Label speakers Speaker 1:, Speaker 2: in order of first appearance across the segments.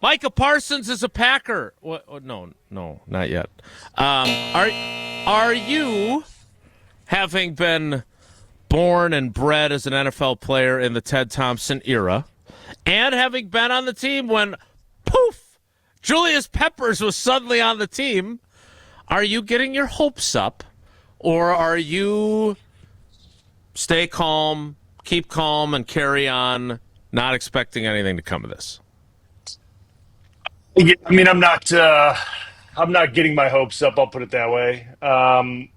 Speaker 1: Micah Parsons is a Packer. What? No, not yet. Are you, having been born and bred as an NFL player in the Ted Thompson era, and having been on the team when, poof, Julius Peppers was suddenly on the team, are you getting your hopes up, or are you stay calm, keep calm, and carry on, not expecting anything to come of this?
Speaker 2: Yeah, I mean, I'm not getting my hopes up. I'll put it that way. I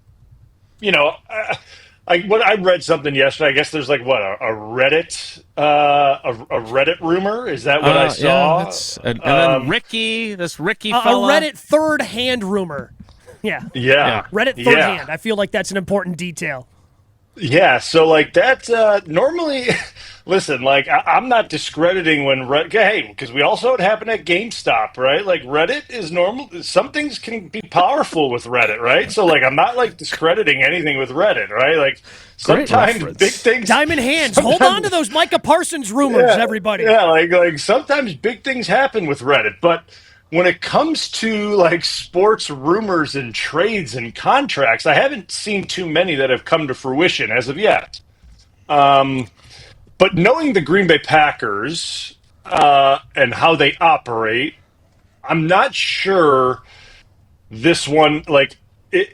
Speaker 2: read something yesterday. I guess there's like what a Reddit Reddit rumor. Is that what I saw?
Speaker 1: Yeah, and then Ricky fella.
Speaker 3: A Reddit third-hand rumor. Yeah. Reddit third-hand. I feel like that's an important detail.
Speaker 2: Yeah, so like that normally, listen, like I'm not discrediting when because we also it happened at GameStop, right? Like Reddit is normal. Some things can be powerful with Reddit, right? So like I'm not like discrediting anything with Reddit, right? Like sometimes big things.
Speaker 3: Diamond hands. Hold on to those Micah Parsons rumors, everybody.
Speaker 2: Yeah, like sometimes big things happen with Reddit, but when it comes to like sports rumors and trades and contracts, I haven't seen too many that have come to fruition as of yet. But knowing the Green Bay Packers and how they operate, I'm not sure this one it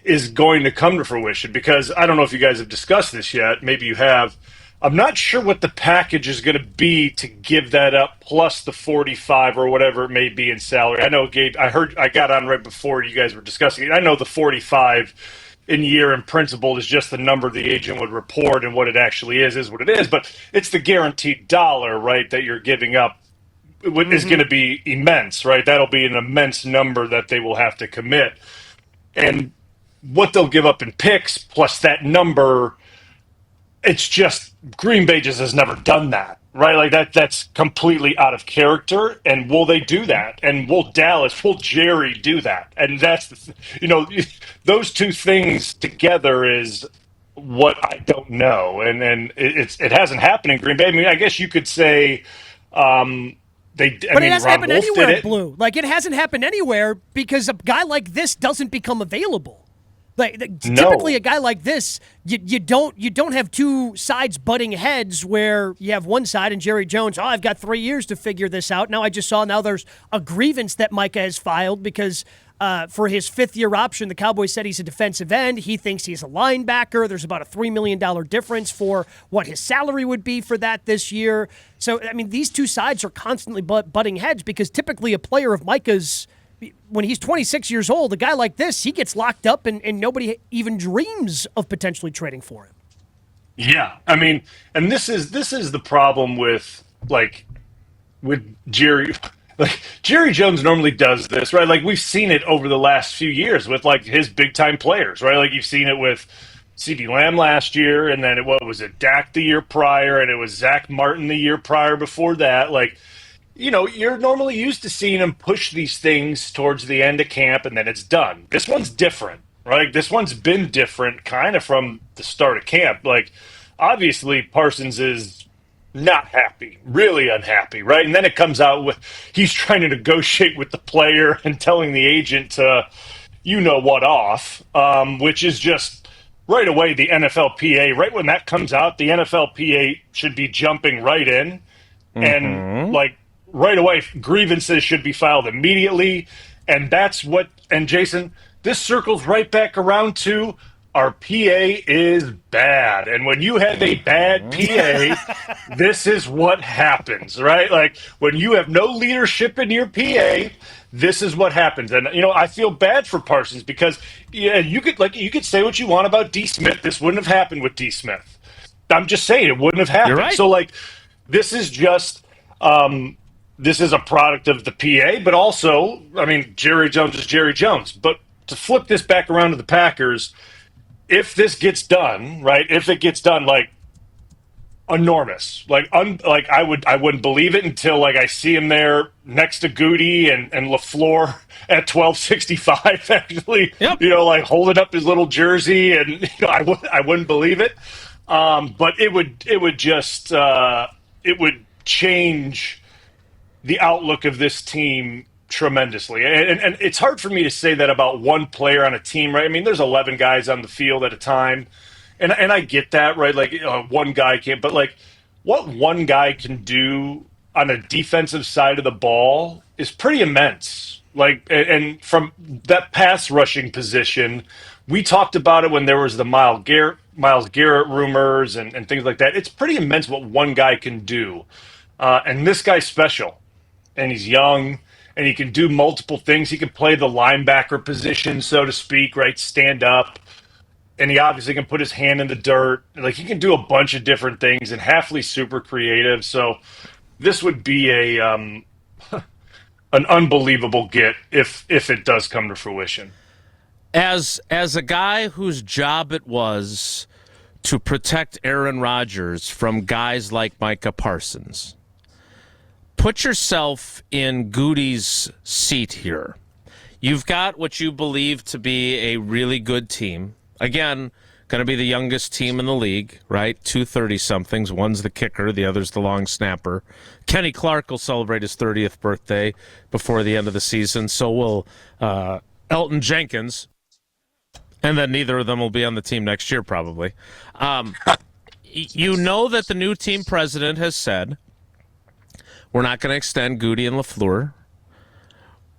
Speaker 2: is going to come to fruition, because I don't know if you guys have discussed this yet. Maybe you have. I'm not sure what the package is going to be to give that up, plus the 45 or whatever it may be in salary. I know, Gabe, I got on right before you guys were discussing it. I know the 45 in year in principle is just the number the agent would report, and what it actually is what it is. But it's the guaranteed dollar, right, that you're giving up is going to be immense, right? That'll be an immense number that they will have to commit. And what they'll give up in picks plus that number, it's just Green Bay just has never done that, right? Like that's completely out of character. And will they do that? And will Jerry do that? And that's, those two things together is what I don't know. And it hasn't happened in Green Bay. I mean, I guess you could say, it hasn't
Speaker 3: happened anywhere, Blue. Like, it hasn't happened anywhere because a guy like this doesn't become available. Typically, a guy like this, you don't have two sides butting heads where you have one side and Jerry Jones, I've got 3 years to figure this out. Now there's a grievance that Micah has filed because for his fifth-year option, the Cowboys said he's a defensive end. He thinks he's a linebacker. There's about a $3 million difference for what his salary would be for that this year. So, I mean, these two sides are constantly butting heads because typically a player of Micah's, when he's 26 years old, a guy like this, he gets locked up and nobody even dreams of potentially trading for him.
Speaker 2: Yeah. I mean, and this is the problem with Jerry. Like, Jerry Jones normally does this, right? Like, we've seen it over the last few years with like his big time players, right? Like, you've seen it with CeeDee Lamb last year, and then Dak the year prior, and it was Zach Martin the year prior before that. Like, you're normally used to seeing him push these things towards the end of camp, and then it's done. This one's different, right? This one's been different kind of from the start of camp. Like, obviously, Parsons is not happy, really unhappy, right? And then it comes out with he's trying to negotiate with the player and telling the agent to, off, which is just right away the NFLPA. Right when that comes out, the NFLPA should be jumping right in and right away, grievances should be filed immediately. And Jason, this circles right back around to our PA is bad. And when you have a bad PA, this is what happens, right? Like, when you have no leadership in your PA, this is what happens. And, I feel bad for Parsons because, you could say what you want about D. Smith. This wouldn't have happened with D. Smith. I'm just saying it wouldn't have happened.
Speaker 1: You're right.
Speaker 2: So, this is just... this is a product of the PA, but also, I mean, Jerry Jones is Jerry Jones. But to flip this back around to the Packers, if this gets done, right, enormous. I wouldn't believe it until, I see him there next to Goody and LaFleur at 1265, actually,
Speaker 1: yep.
Speaker 2: Holding up his little jersey, and, I wouldn't believe it. But it would change the outlook of this team tremendously. And it's hard for me to say that about one player on a team, right? I mean, there's 11 guys on the field at a time. And I get that, right? Like one guy can't, but like what one guy can do on a defensive side of the ball is pretty immense. Like, and from that pass rushing position, we talked about it when there was the Miles Garrett rumors and things like that. It's pretty immense what one guy can do. And this guy's special, and he's young, and he can do multiple things. He can play the linebacker position, so to speak, right? Stand up, and he obviously can put his hand in the dirt. Like he can do a bunch of different things, and Halfley's super creative. So this would be an unbelievable get if it does come to fruition.
Speaker 1: As a guy whose job it was to protect Aaron Rodgers from guys like Micah Parsons, put yourself in Goody's seat here. You've got what you believe to be a really good team. Again, going to be the youngest team in the league, right? 2 30-somethings. One's the kicker, the other's the long snapper. Kenny Clark will celebrate his 30th birthday before the end of the season. So will Elton Jenkins. And then neither of them will be on the team next year, probably. You know that the new team president has said, we're not going to extend Goody and LaFleur.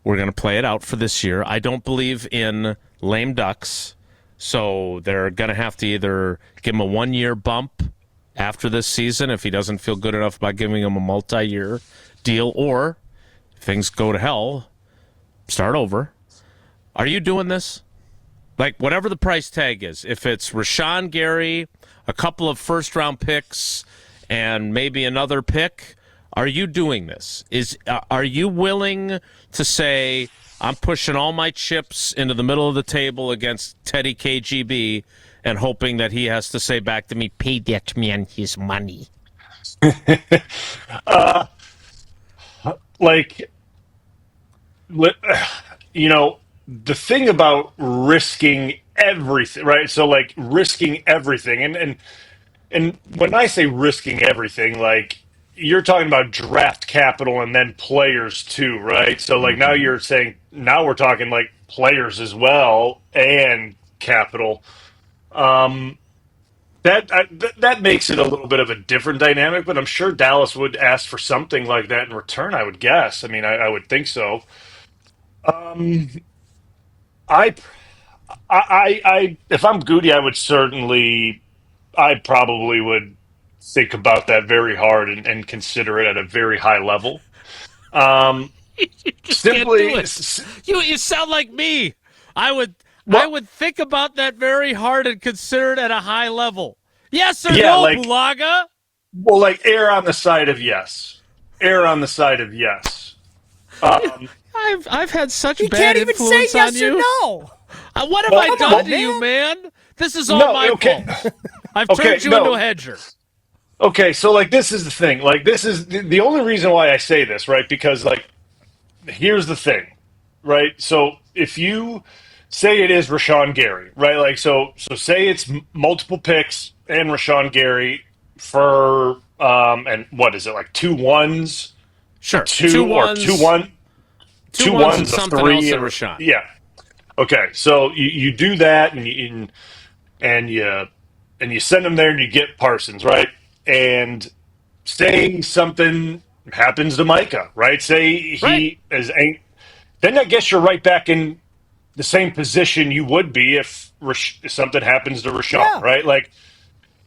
Speaker 1: We're going to play it out for this year. I don't believe in lame ducks, so they're going to have to either give him a 1-year bump after this season if he doesn't feel good enough about giving him a multi-year deal, or if things go to hell, start over. Are you doing this? Like, whatever the price tag is, if it's Rashawn Gary, a couple of first-round picks, and maybe another pick, are you doing this? Are you willing to say, I'm pushing all my chips into the middle of the table against Teddy KGB and hoping that he has to say back to me, pay that man his money?
Speaker 2: The thing about risking everything, right? So like risking everything, and when I say risking everything, like you're talking about draft capital and then players too, right? So like now you're saying now we're talking like players as well and capital. That makes it a little bit of a different dynamic, but I'm sure Dallas would ask for something like that in return. I would guess. I mean, I would think so. I, if I'm Goody, I probably would think about that very hard and consider it at a very high level.
Speaker 1: You just
Speaker 2: Simply,
Speaker 1: can't do it. You sound like me. I would think about that very hard and consider it at a high level. Yes or no,
Speaker 2: like,
Speaker 1: Bulaga?
Speaker 2: well, like err on the side of yes. Err on the side of yes.
Speaker 1: I've had such
Speaker 3: You
Speaker 1: bad
Speaker 3: can't even say
Speaker 1: influence
Speaker 3: yes
Speaker 1: on you.
Speaker 3: or no.
Speaker 1: What have
Speaker 2: Well,
Speaker 1: I done
Speaker 3: on,
Speaker 1: to you, man? This is all
Speaker 2: No,
Speaker 1: my
Speaker 2: okay.
Speaker 1: fault. I've
Speaker 2: Okay,
Speaker 1: turned you
Speaker 2: no.
Speaker 1: into a hedger.
Speaker 2: Okay, so like this is the thing. Like this is the only reason why I say this, right? Because like here's the thing, right? So if you say it is Rashawn Gary, right? Like so say it's multiple picks and Rashawn Gary for and what is it like 2 1s,
Speaker 1: Sure.
Speaker 2: 2 or 2 1,
Speaker 1: Two ones and something else in Rashawn.
Speaker 2: Yeah. Okay, so you do that and you send them there and you get Parsons, right? And say something happens to Micah, right? Say he is ain't. Then I guess you're right back in the same position you would be if something happens to Rashawn,
Speaker 3: Yeah.
Speaker 2: right? Like,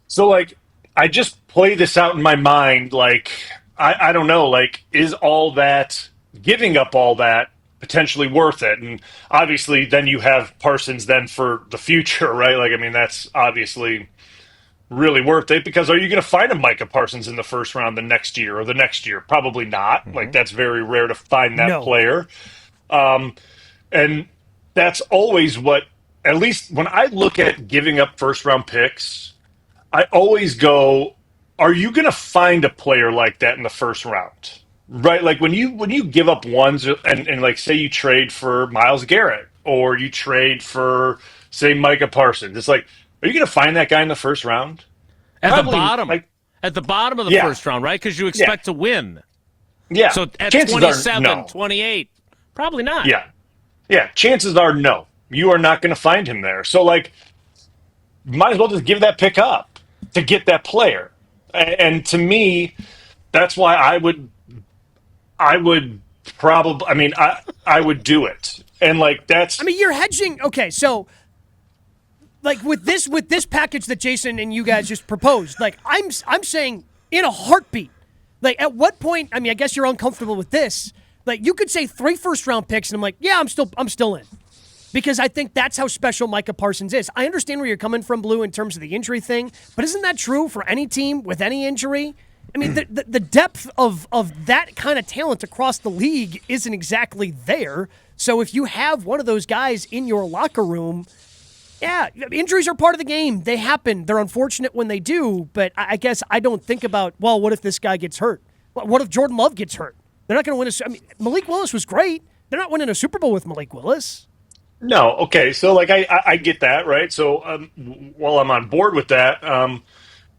Speaker 2: so like I just play this out in my mind. Like I don't know. Like, is all that giving up all that potentially worth it? And obviously, then you have Parsons then for the future, right? Like, I mean, that's obviously really worth it because are you going to find a Micah Parsons in the first round the next year or the next year? Probably not. Like that's very rare to find that
Speaker 3: No.
Speaker 2: player. And that's always what, at least when I look at giving up first round picks, I always go, are you going to find a player like that in the first round? Right? Like when you give up ones and like say you trade for Myles Garrett or you trade for say Micah Parsons, it's like, are you going to find that guy in the first round?
Speaker 1: At
Speaker 2: Probably,
Speaker 1: the bottom.
Speaker 2: like-
Speaker 1: At the bottom of the
Speaker 2: Yeah.
Speaker 1: first round, right? Because you expect to win.
Speaker 2: Yeah.
Speaker 1: So at
Speaker 2: Chances
Speaker 1: 27,
Speaker 2: are no.
Speaker 1: 28, probably not.
Speaker 2: Yeah. Yeah. Chances are no. You are not going to find him there. So, like, might as well just give that pick up to get that player. And to me, that's why I would probably, I would do it. And like, that's,
Speaker 3: I mean, you're hedging. Okay, so like with this package that Jason and you guys just proposed, like I'm saying in a heartbeat. Like at what point? I mean, I guess you're uncomfortable with this. Like you could say 3 first-round picks, and I'm like, yeah, I'm still in, because I think that's how special Micah Parsons is. I understand where you're coming from, Blue, in terms of the injury thing, but isn't that true for any team with any injury? I mean, the depth of that kind of talent across the league isn't exactly there. So if you have one of those guys in your locker room, yeah, injuries are part of the game. They happen. They're unfortunate when they do, but I guess I don't think about, well, what if this guy gets hurt? What if Jordan Love gets hurt? They're not going to win I mean, Malik Willis was great. They're not winning a Super Bowl with Malik Willis.
Speaker 2: no. Okay. So like, I get that. Right. So, while I'm on board with that,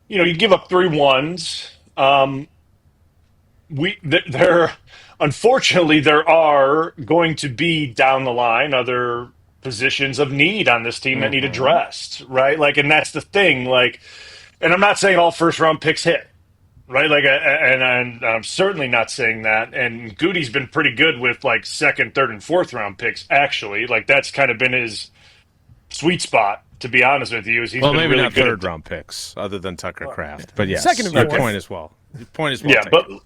Speaker 2: you give up 3 ones. There, unfortunately, there are going to be down the line other positions of need on this team that need addressed, right? Like, and that's the thing. Like, and I'm not saying all first round picks hit, right? Like, and I'm certainly not saying that. And Goody's been pretty good with like second, third, and fourth round picks. Actually, like that's kind of been his sweet spot. To be honest with you, is he's been
Speaker 1: maybe
Speaker 2: really
Speaker 1: not
Speaker 2: good
Speaker 1: third round picks, other than Tucker Kraft. But yes,
Speaker 3: second and
Speaker 1: your
Speaker 3: fourth.
Speaker 1: point as well. Your point is well
Speaker 2: yeah,
Speaker 1: taken.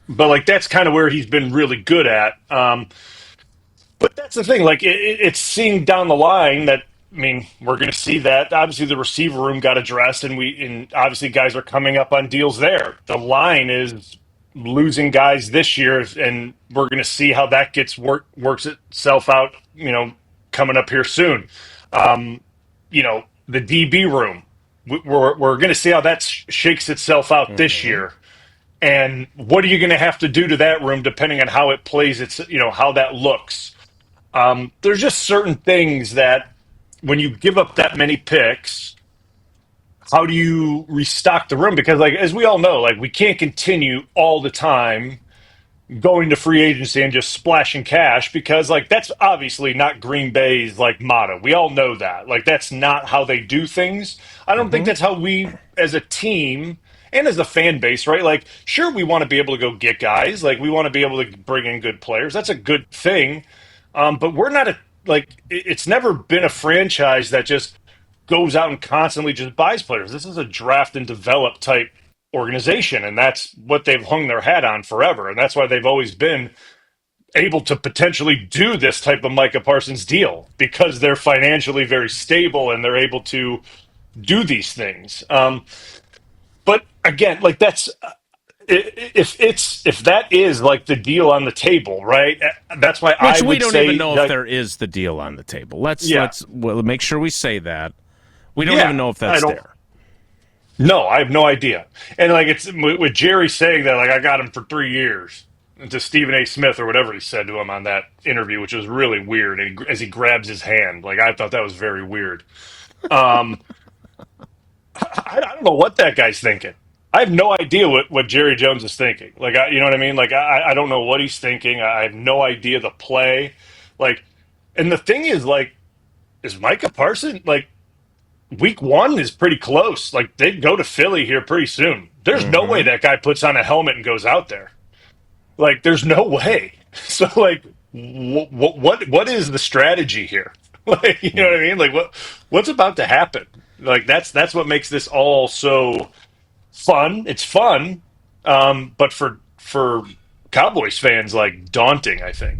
Speaker 2: but like that's kind of where he's been really good at. But that's the thing. Like it's seeing down the line that we're going to see that. Obviously, the receiver room got addressed, and obviously guys are coming up on deals there. The line is losing guys this year, and we're going to see how that works itself out. Coming up here soon. The DB room. We're going to see how that shakes itself out this year. And what are you going to have to do to that room depending on how it plays? How that looks. There's just certain things that when you give up that many picks, how do you restock the room? Because like, as we all know, like we can't continue all the time going to free agency and just splashing cash, because like that's obviously not Green Bay's like motto. We all know that. Like that's not how they do things. I don't think that's how we as a team and as a fan base, right? Like sure, we want to be able to go get guys. Like we want to be able to bring in good players. That's a good thing. But we're not it's never been a franchise that just goes out and constantly just buys players. This is a draft and develop type organization, and that's what they've hung their hat on forever, and that's why they've always been able to potentially do this type of Micah Parsons deal, because they're financially very stable and they're able to do these things. But again, like that's if that is like the deal on the table, right? That's why
Speaker 1: Which
Speaker 2: I
Speaker 1: we
Speaker 2: would
Speaker 1: don't
Speaker 2: say
Speaker 1: even know
Speaker 2: that,
Speaker 1: if there is the deal on the table. Let's make sure we say that. We don't
Speaker 2: Yeah,
Speaker 1: even know if that's there.
Speaker 2: No, I have no idea. And like it's with Jerry saying that, like I got him for 3 years, to Stephen A. Smith or whatever he said to him on that interview, which was really weird. And as he grabs his hand, like I thought that was very weird. I don't know what that guy's thinking. I have no idea what Jerry Jones is thinking. Like, you know what I mean? Like, I don't know what he's thinking. I have no idea the play. Like, and the thing is, like, is Micah Parsons, like, week 1 is pretty close. Like, they go to Philly here pretty soon. There's no way that guy puts on a helmet and goes out there. Like, there's no way. So, like, what is the strategy here? Like, you know what I mean? Like, what's about to happen? Like, that's what makes this all so fun. It's fun, but for Cowboys fans, like daunting, I think.